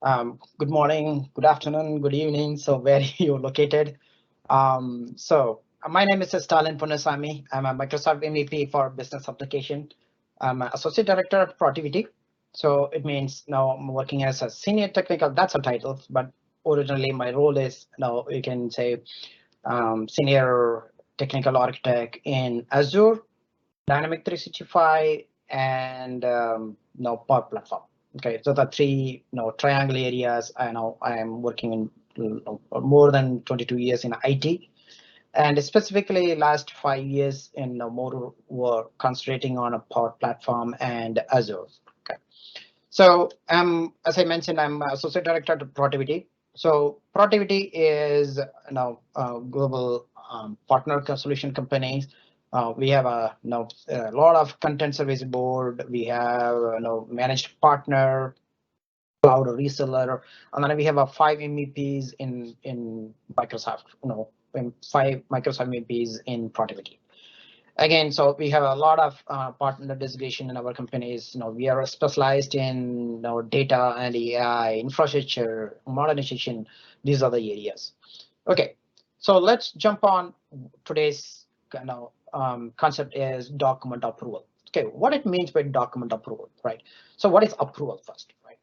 Good morning, good afternoon, good evening. So where you're located. My name is Stalin Ponnusamy. I'm a Microsoft MVP for Business Application. I'm an Associate Director at Protiviti. So it means now I'm working as a Senior Technical, that's a title, but originally my role is now you can say Senior Technical Architect in Azure, Dynamics 365, and now Power Platform. Okay, so the three triangle areas. I know I am working in more than 22 years in IT, and specifically last 5 years in more work concentrating on a Power Platform and Azure. Okay, so as I mentioned, I'm associate director at Protiviti. So Protiviti is a global partner solution company. We have a lot of content service board. We have managed partner, cloud reseller, and then we have 5 MEPs in Microsoft. Five Microsoft MEPs in Protiviti. Again, so we have a lot of partner designation in our companies. We are specialized in data and AI, infrastructure, modernization. These are the areas. Okay, so let's jump on today's concept is document approval. Okay, what it means by document approval, right? So what is approval first, right?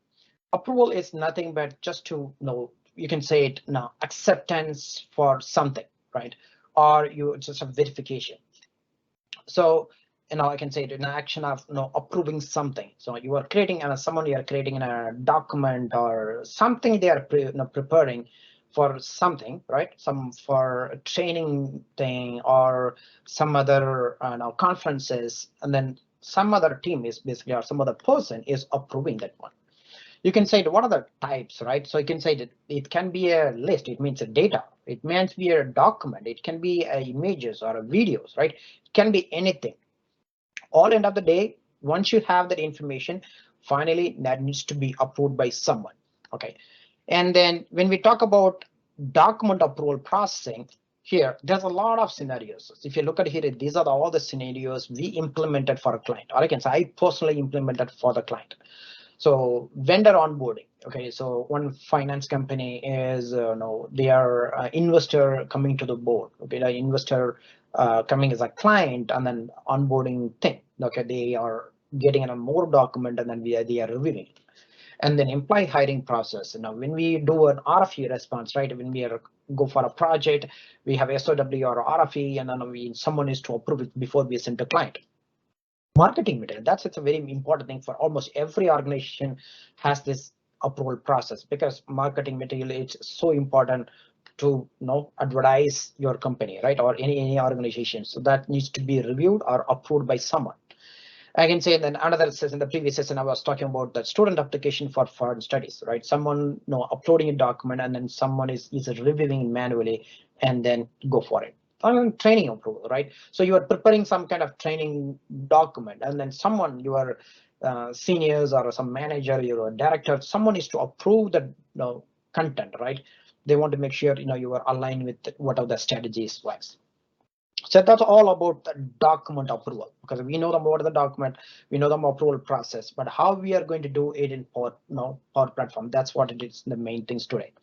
Approval is nothing but just to you can say it now acceptance for something, right? Or you just a verification. So I can say it in action of approving something. So you are creating someone you are creating in a document or something they are preparing for something, right? Some for a training thing or some other conferences, and then some other team is basically or some other person is approving that one. You can say what are the types, right? So you can say that it can be a list. It means a data. It means be a document. It can be images or videos, right? It can be anything. All end of the day, once you have that information, finally that needs to be approved by someone. Okay. And then when we talk about document approval processing, here there's a lot of scenarios. If you look at here, these are all the scenarios we implemented for a client, or I can say I personally implemented for the client. So vendor onboarding. Okay, so one finance company is they are investor coming to the board. Okay, the investor coming as a client and then onboarding thing. Okay, they are getting a more document and then they are reviewing. And then employee hiring process. Now, when we do an RFE response, right? When we are go for a project, we have SOW or RFE, and then someone is to approve it before we send to client. Marketing material, that's it's a very important thing for almost every organization has this approval process, because marketing material is so important to advertise your company, right? Or any organization. So that needs to be reviewed or approved by someone. I can say then another session, the previous session I was talking about the student application for foreign studies, right? Someone uploading a document and then someone is reviewing manually and then go for it. Training approval, right? So you are preparing some kind of training document and then someone, your seniors or some manager, your director, someone is to approve the content, right? They want to make sure you are aligned with whatever the strategies wise. So that's all about the document approval, because we know more of the document, we know the approval process, but how we are going to do it in Power Platform, that's what it is, the main things today.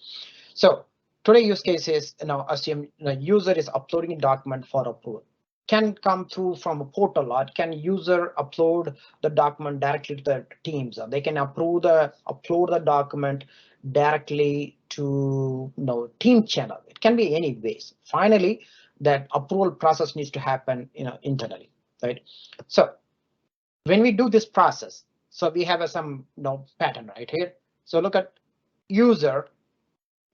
So today use case is assume the user is uploading a document for approval. Can come through from a portal, or can user upload the document directly to the teams, or they can upload the document directly to team channel. It can be any ways. Finally, that approval process needs to happen internally, right? So when we do this process, so we have some pattern right here. So look at user.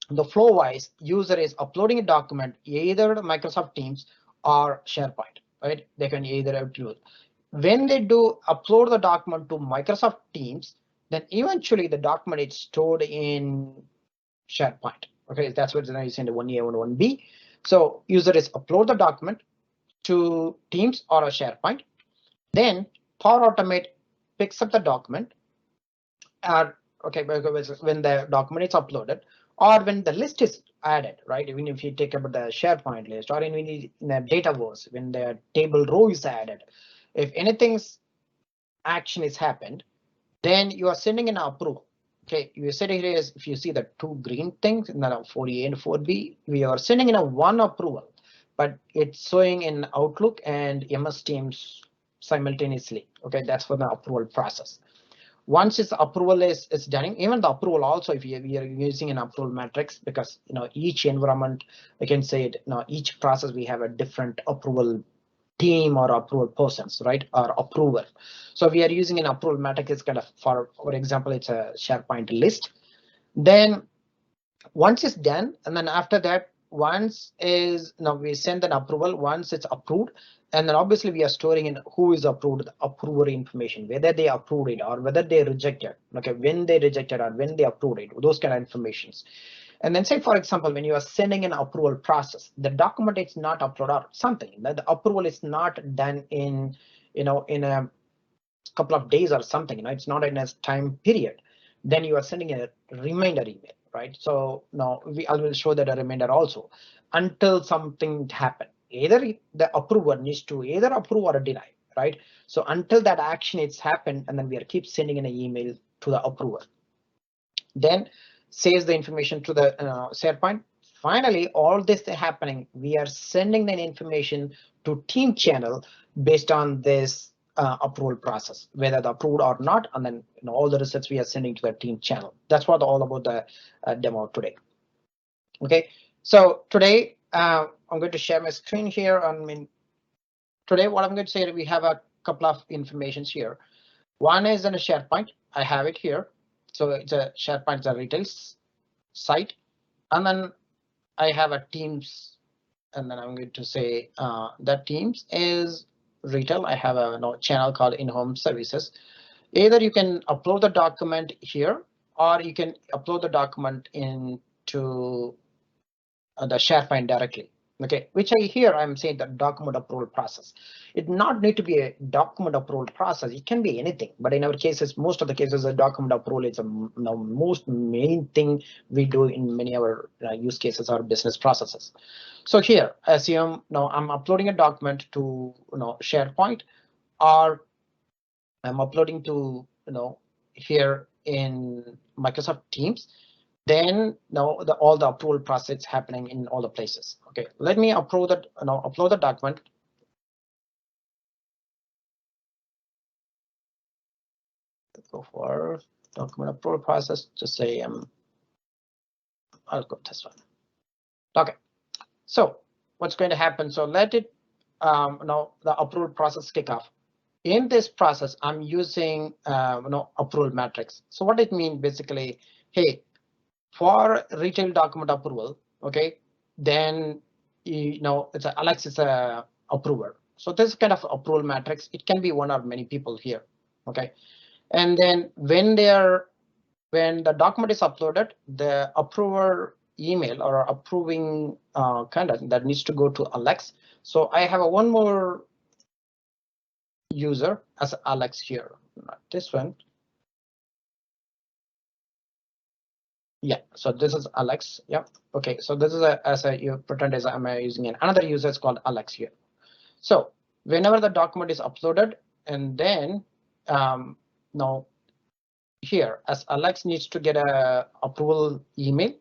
The flow wise, user is uploading a document either to Microsoft Teams or SharePoint, right? They can either upload. When they do upload the document to Microsoft Teams, then eventually the document is stored in SharePoint. Okay, that's what is in the 1A and 1B. So user is upload the document to Teams or a SharePoint. Then Power Automate picks up the document. Okay, when the document is uploaded or when the list is added, right? Even if you take about the SharePoint list or in the Dataverse, when the table row is added, if anything's action is happened, then you are sending an approval. Okay, you said here is if you see the two green things, now 4A and 4B, we are sending in a one approval, but it's showing in Outlook and MS Teams simultaneously. Okay, that's for the approval process. Once its approval is done, even the approval also, if we are using an approval matrix, because each environment, I can say it, each process we have a different approval team or approval persons, right, or approver. So we are using an approval matrix. It's kind of, for example, it's a SharePoint list. Then once it's done, and then after that, once is now we send an approval. Once it's approved, and then obviously we are storing in who is approved, the approver information, whether they approved it or whether they rejected. Okay, when they rejected or when they approved it, those kind of informations. And then say, for example, when you are sending an approval process, the document is not uploaded or something, the approval is not done in in a couple of days or something, it's not in a time period, then you are sending a reminder email, right? So now I will show that a reminder also until something happen. Either the approver needs to either approve or deny, right? So until that action is happened, and then we are keep sending an email to the approver. Then saves the information to the SharePoint. Finally, all this happening, we are sending that information to team channel based on this approval process, whether the approved or not, and then all the results we are sending to the team channel. That's what all about the demo today. Okay, so today I'm going to share my screen here. Today what I'm going to say, we have a couple of informations here. One is in a SharePoint. I have it here. So it's a SharePoint, it's a retail site, and then I have a Teams, and then I'm going to say that Teams is retail. I have a channel called in-home services. Either you can upload the document here, or you can upload the document into the SharePoint directly. Okay, which I'm saying the document approval process. It not need to be a document approval process. It can be anything, but in our cases, most of the cases, a document approval is the most main thing we do in many of our use cases or business processes. So here, assume now I'm uploading a document to SharePoint, or I'm uploading to here in Microsoft Teams. Then now all the approval process happening in all the places. Okay, let me upload the document. Let's go for document approval process. Just say I'll go this one. Okay, so what's going to happen? So let it now the approval process kick off. In this process, I'm using approval matrix. So what it means basically, hey, for retail document approval, okay, then it's Alex is a approver. So this kind of approval matrix, it can be one or many people here, okay. And then when the document is uploaded, the approver email or approving content that needs to go to Alex. So I have one more user as Alex here, not this one. Yeah, so this is Alex. Yeah, okay. So this is you pretend as I'm using another user is called Alex here. So whenever the document is uploaded, and then now here as Alex needs to get a approval email,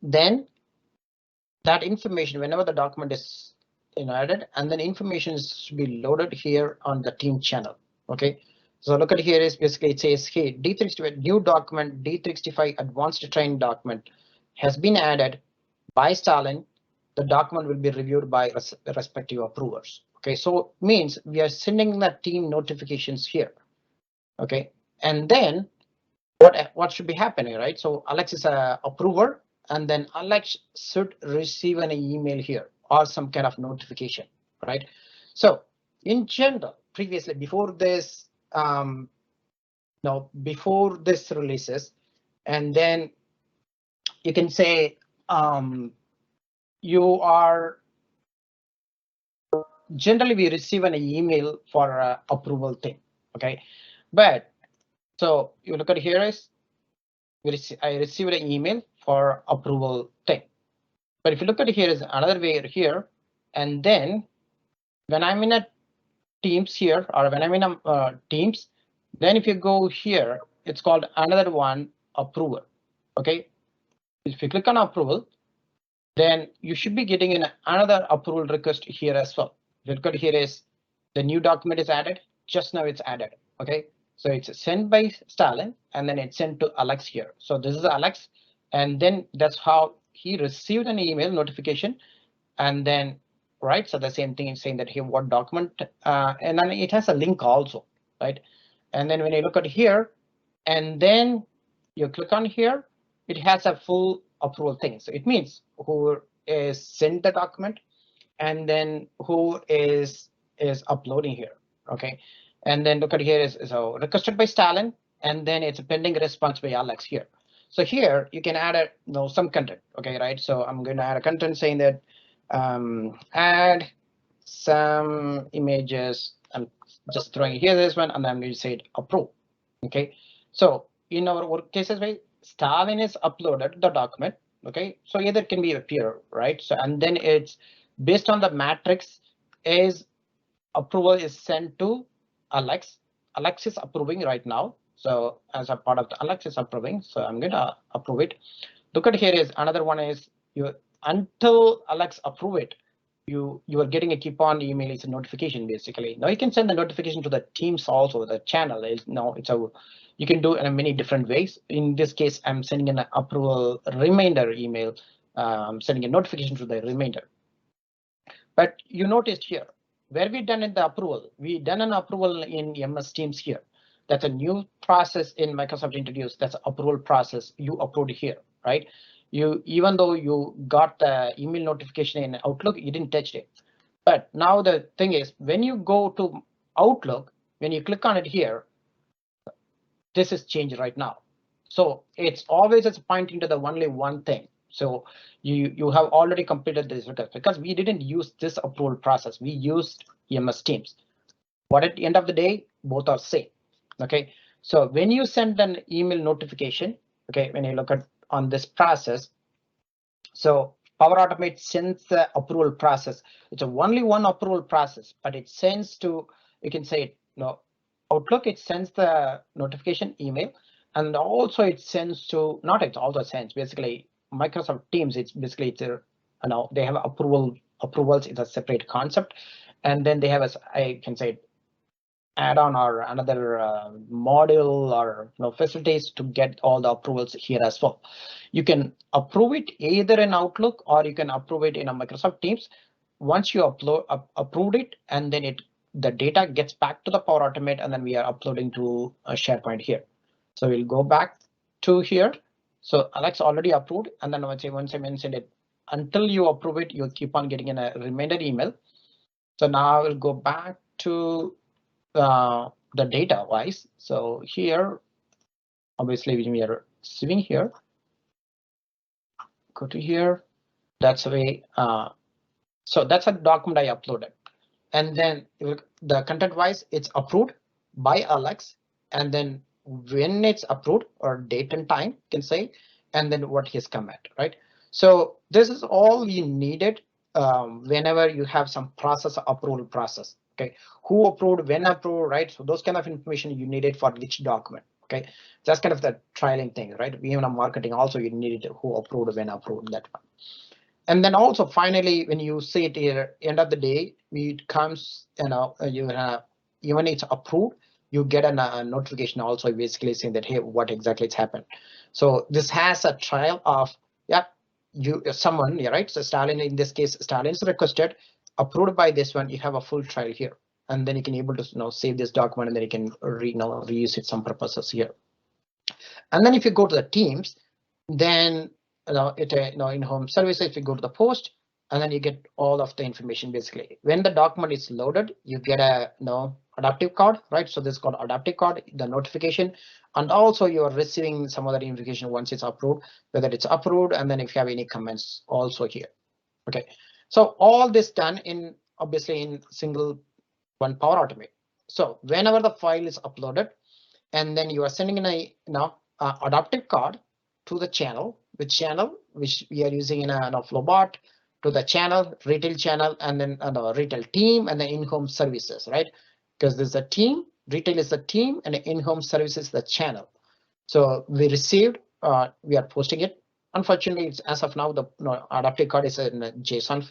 then that information, whenever the document is added, and then information is to be loaded here on the team channel. Okay. So look at here is basically it says, hey, D365 new document, D365 advanced training document has been added by Stalin. The document will be reviewed by respective approvers. Okay, so means we are sending the team notifications here. Okay, and then what should be happening, right? So Alex is a approver, and then Alex should receive an email here or some kind of notification, right? So in general, previously before this before this releases, and then you can say you are generally we receive an email for approval thing. Okay, but so you look at here is I received an email for approval thing. But if you look at here is another way here, and then when I'm in a Teams here, or when I'm in a Teams, then if you go here, it's called another one approval. Okay, if you click on approval, then you should be getting another approval request here as well. The record here is the new document is added. Just now it's added. Okay, so it's sent by Stalin and then it's sent to Alex here. So this is Alex, and then that's how he received an email notification, and then right. So the same thing is saying that here what document, and then it has a link also, right? And then when you look at here, and then you click on here, it has a full approval thing. So it means who is sent the document and then who is uploading here. OK, and then look at here is so requested by Stalin and then it's a pending response by Alex here. So here you can add some content. OK, right. So I'm going to add a content saying that add some images. I'm just throwing here this one and I'm going to say it approve. OK, so in our work cases, way Stalin is uploaded the document. OK, so either it can be a peer, right? So and then it's based on the matrix is approval is sent to Alex. Alex is approving right now. So as a part of the Alex is approving. So I'm going to approve it. Look at here is another one is you until Alex approve it. You are getting a keep on email is a notification basically. Now you can send the notification to the teams also. The channel is now it's a you can do it in many different ways. In this case, I'm sending an approval reminder email, sending a notification to the reminder. But you noticed here where we done in the approval, we done an approval in MS Teams here. That's a new process in Microsoft introduced. That's an approval process you approved here, right? You even though you got the email notification in Outlook, you didn't touch it. But now the thing is when you go to Outlook, when you click on it here, this is changed right now. So it's always it's pointing to the only one thing. So you have already completed this request because we didn't use this approval process. We used MS Teams. But at the end of the day, both are same. OK, so when you send an email notification, OK, when you look at on this process, so Power Automate sends the approval process. It's only one approval process, but it sends to you can say it Outlook. It sends the notification email, and also it sends to not it also sends basically Microsoft Teams. It's basically it's they have approvals. It's a separate concept, and then they have I can say add-on or another module or facilities to get all the approvals here as well. You can approve it either in Outlook or you can approve it in a Microsoft Teams. Once you approved it, and then the data gets back to the Power Automate, and then we are uploading to a SharePoint here. So we'll go back to here. So Alex already approved, and then once I mentioned it, until you approve it, you keep on getting a reminder email. So now I will go back to the data wise. So here, obviously we are receiving here. Go to here. That's the way. So that's a document I uploaded, and then the content wise, it's approved by Alex, and then when it's approved or date and time can say, and then what his comment, right? So this is all you needed whenever you have some process approval process. OK, who approved, when approved, right? So those kind of information you needed for which document. OK, that's kind of the trialing thing, right? Even on marketing also you needed who approved, when approved, that one. And then also finally, when you see it here, end of the day, it comes, you have even it's approved, you get a notification also basically saying that, hey, what exactly has happened. So this has a trial of, yeah, someone, yeah, right? So Stalin, in this case, Stalin's requested, approved by this one, you have a full trial here. And then you can able to save this document, and then you can reuse it some purposes here. And then if you go to the Teams, then in home services, if you go to the post, and then you get all of the information basically. When the document is loaded, you get a adaptive card, right? So this is called adaptive card, the notification, and also you are receiving some other information once it's approved, whether it's approved, and then if you have any comments also here. OK, so all this done in obviously in single one Power Automate. So whenever the file is uploaded, and then you are sending in a adaptive card to the channel, which we are using in a Flowbot, to the channel, retail channel, and then retail team, and the in-home services, right? Because there's a team, retail is the team, and the in-home services the channel. So we received, we are posting it. Unfortunately, it's as of now the adaptive card is in JSON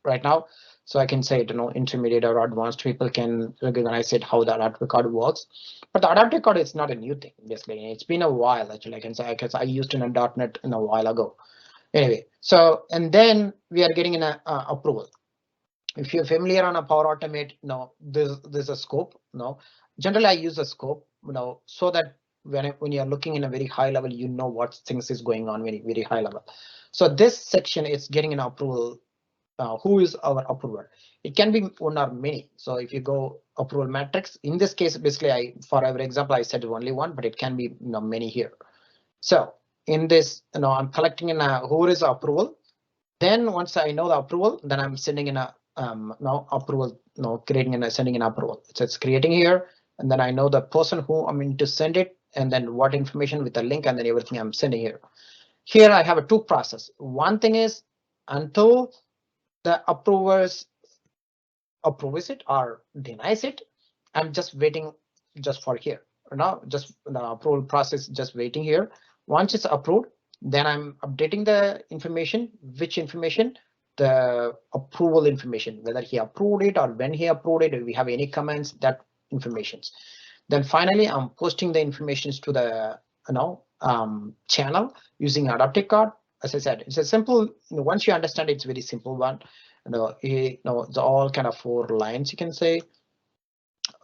right now. So I can say it, intermediate or advanced people can recognize it how the adaptive card works. But the adaptive card is not a new thing. Basically, it's been a while actually. I can say because I used it in .NET in a while ago. Anyway, so and then we are getting an approval. If you're familiar on a Power Automate, there's a scope. Generally I use a scope, so that when you're looking in a very high level, what things is going on very very high level. So this section is getting an approval. Who is our approver? It can be one or many. So if you go approval matrix, in this case, basically, for every example, I said only one, but it can be many here. So in this, I'm collecting in who is approval. Then once I know the approval, then I'm sending in a now approval, creating and sending an approval. So it's creating here, and then I know the person who I'm going to send it, and then what information with the link, and then everything I'm sending here. Here I have a two process. One thing is until the approvers approves it or denies it, I'm just waiting just for here. Now just the approval process just waiting here. Once it's approved, then I'm updating the information. Which information? The approval information, whether he approved it or when he approved it, if we have any comments, that informations. Then finally I'm posting the informations to the channel using adaptive card. As I said, it's a simple, once you understand, it's very simple one. It's all kind of 4 lines, you can say.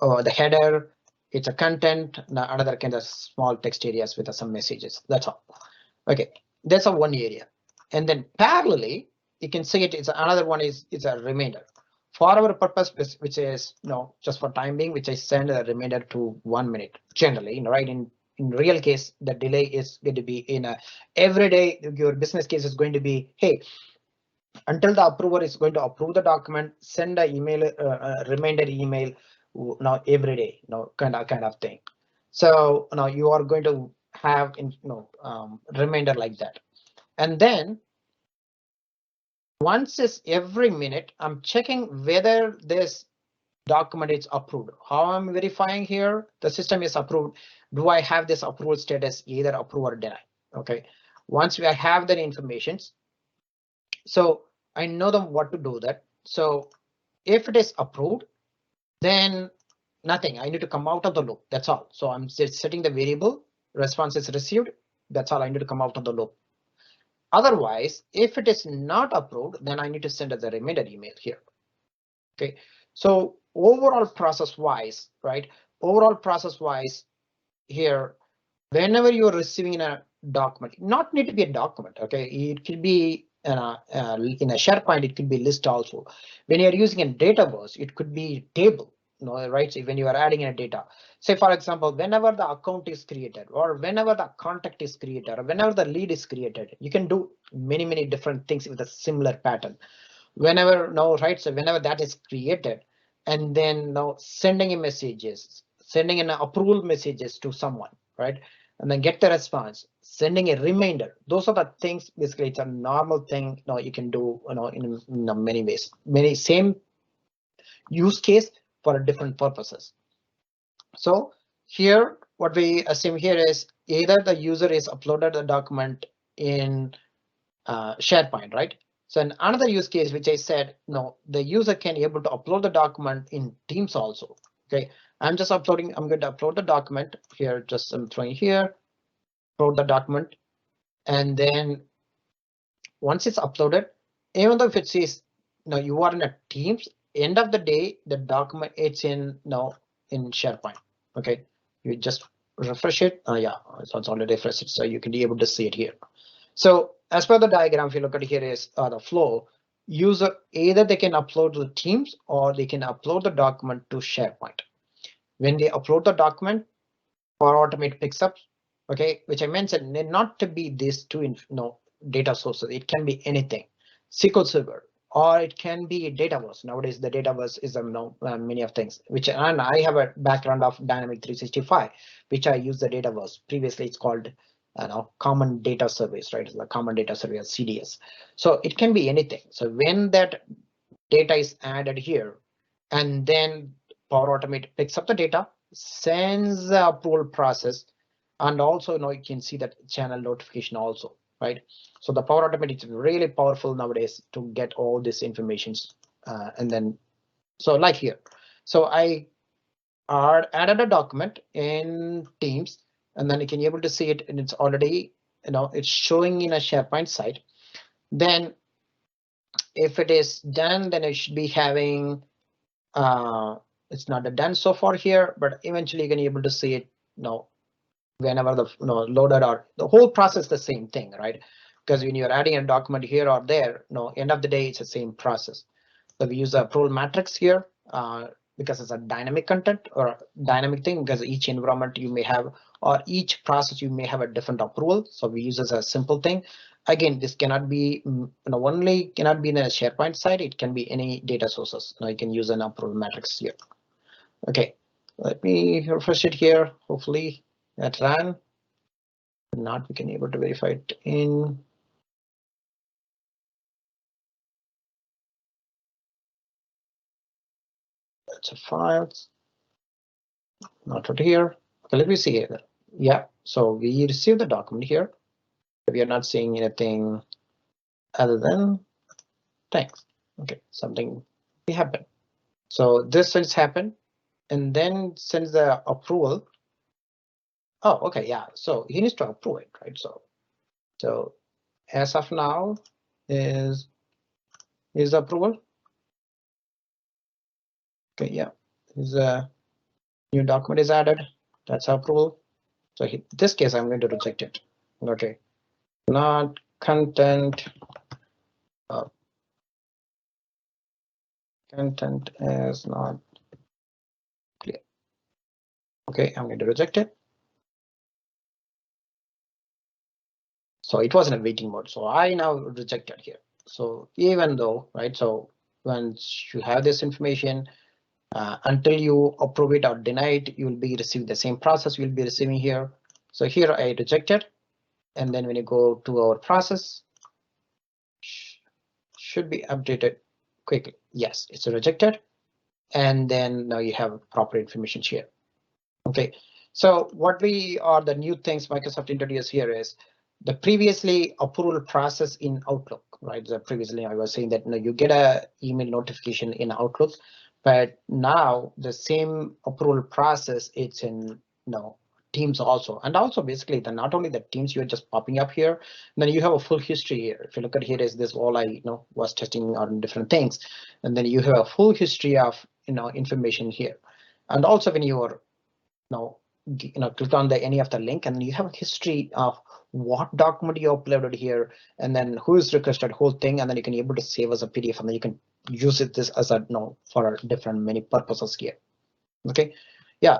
The header, it's a content, another kind of small text areas with some messages. That's all. Okay, that's a one area. And then parallelly, you can see it's another one is a reminder for our purpose, which is just for time being, which I send a reminder to 1 minute generally, right? In real case, the delay is going to be in a every day. Your business case is going to be, hey, until the approver is going to approve the document, send a email, reminder email now every day, kind of thing. So now you are going to have reminder like that. And then once is every minute, I'm checking whether this document is approved. How I'm verifying here the system is approved. Do I have this approval status either approve or deny? Okay, once I have that information, so I know them what to do that. So if it is approved, then nothing. I need to come out of the loop. That's all. So I'm just setting the variable response is received. That's all I need to come out of the loop. Otherwise, if it is not approved, then I need to send as a reminder email here. Okay. So overall process wise, right? Overall process wise here, whenever you're receiving a document, not need to be a document. Okay. It could be in a SharePoint, it could be list also. When you're using a Dataverse, it could be table, right? So when you are adding in a data, say for example, whenever the account is created or whenever the contact is created or whenever the lead is created, you can do many different things with a similar pattern. Whenever, right? So whenever that is created, and then now sending in messages, sending in approval messages to someone, right? And then get the response, sending a reminder. Those are the things. Basically, it's a normal thing. You can do, in many ways, many same use case for different purposes. So here, what we assume here is either the user is uploaded the document in SharePoint, right? So in another use case, which I said, no, the user can able to upload the document in Teams also. Okay, I'm just uploading. I'm going to upload the document here. Just I'm throwing here, upload the document, and then once it's uploaded, even though if it says you are in a Teams, end of the day, the document it's in in SharePoint. Okay, you just refresh it. Yeah, so it's already refreshed, so you can be able to see it here. So as per the diagram, if you look at here is the flow. User either they can upload to Teams or they can upload the document to SharePoint. When they upload the document, Power Automate picks up. Okay, which I mentioned, need not to be these two data sources. It can be anything, SQL Server, or it can be Dataverse. Nowadays, the Dataverse is many of things. And I have a background of Dynamics 365, which I use the Dataverse. Previously, it's called Common Data Service, right? The Common Data Service CDS. So it can be anything. So when that data is added here, and then Power Automate picks up the data, sends the approval process, And also now you can see that channel notification also, right? So the Power Automate is really powerful nowadays to get all this informations. And then so like here, so I added a document in Teams, and then you can be able to see it, and it's already, it's showing in a SharePoint site. Then if it is done, then it should be having, it's not done so far here, but eventually you can be able to see it, whenever the loaded, or the whole process the same thing, right? Because when you're adding a document here or there, end of the day it's the same process. So we use a approval matrix here because it's a dynamic content or dynamic thing, because each environment you may have, or each process you may have a different approval. So we use as a simple thing. Again, this cannot be only cannot be in a SharePoint site. It can be any data sources. Now you can use an approval matrix here. Okay, let me refresh it here. Hopefully that ran. If not, we can able to verify it in. That's a files. Not right here. Okay, let me see here. Yeah, so we received the document here. We are not seeing anything other than thanks. Okay, something happened. So this has happened, and then sends the approval. Oh, okay, yeah. So he needs to approve it, right? So as of now, is the approval. Okay, yeah. Is a new document is added. That's approval. So in this case, I'm going to reject it. Okay, not content. Content is not clear. Okay, I'm going to reject it. So it was in a waiting mode. So I now reject it here. So even though, right? So once you have this information, until you approve it or deny it, you will be receiving the same process you'll be receiving here. So here I reject it. And then when you go to our process, should be updated quickly. Yes, it's rejected. And then now you have proper information here. Okay, so what we are the new things Microsoft introduced here is the previously approval process in Outlook, right? So previously I was saying that you get a email notification in Outlook, but now the same approval process it's in Teams also, and also basically not only the Teams you're just popping up here, then you have a full history here. If you look at here, is this all I was testing on different things, and then you have a full history of information here, and also when you are click on any of the link, and you have a history of what document you uploaded here, and then who's requested whole thing, and then you can be able to save as a PDF, and then you can use this as a for different many purposes here. Okay, yeah.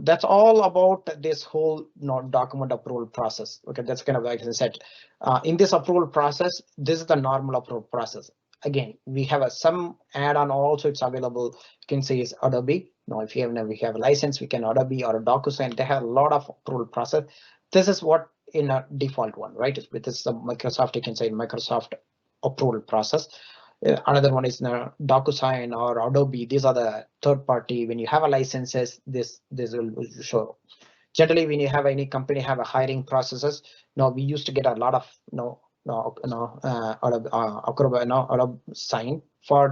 That's all about this whole document approval process. Okay, that's kind of like I said, in this approval process, this is the normal approval process. Again, we have some add-on also. It's available. You can say is Adobe. If you have we have a license, we can Adobe or a DocuSign. They have a lot of approval process. This is what in a default one, right? With this Microsoft, you can say Microsoft approval process. Another one is DocuSign or Adobe. These are the third party. When you have a licenses, this will show. Generally, when you have any company have a hiring processes, we used to get a lot of Adobe sign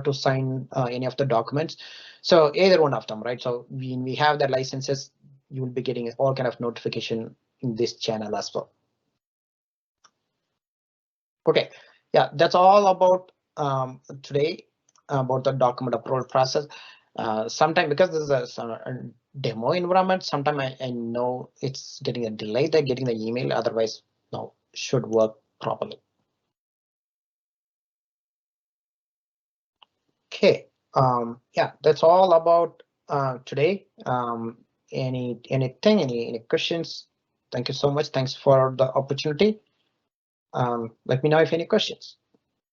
to sign any of the documents. So either one of them, right? So when we have the licenses, you will be getting all kind of notification in this channel as well. Okay, yeah, that's all about today about the document approval process. Sometime because this is a demo environment, sometime I know it's getting a delay. They're getting the email, otherwise should work properly. Okay, yeah, that's all about today. Any questions? Thank you so much. Thanks for the opportunity. Let me know if any questions.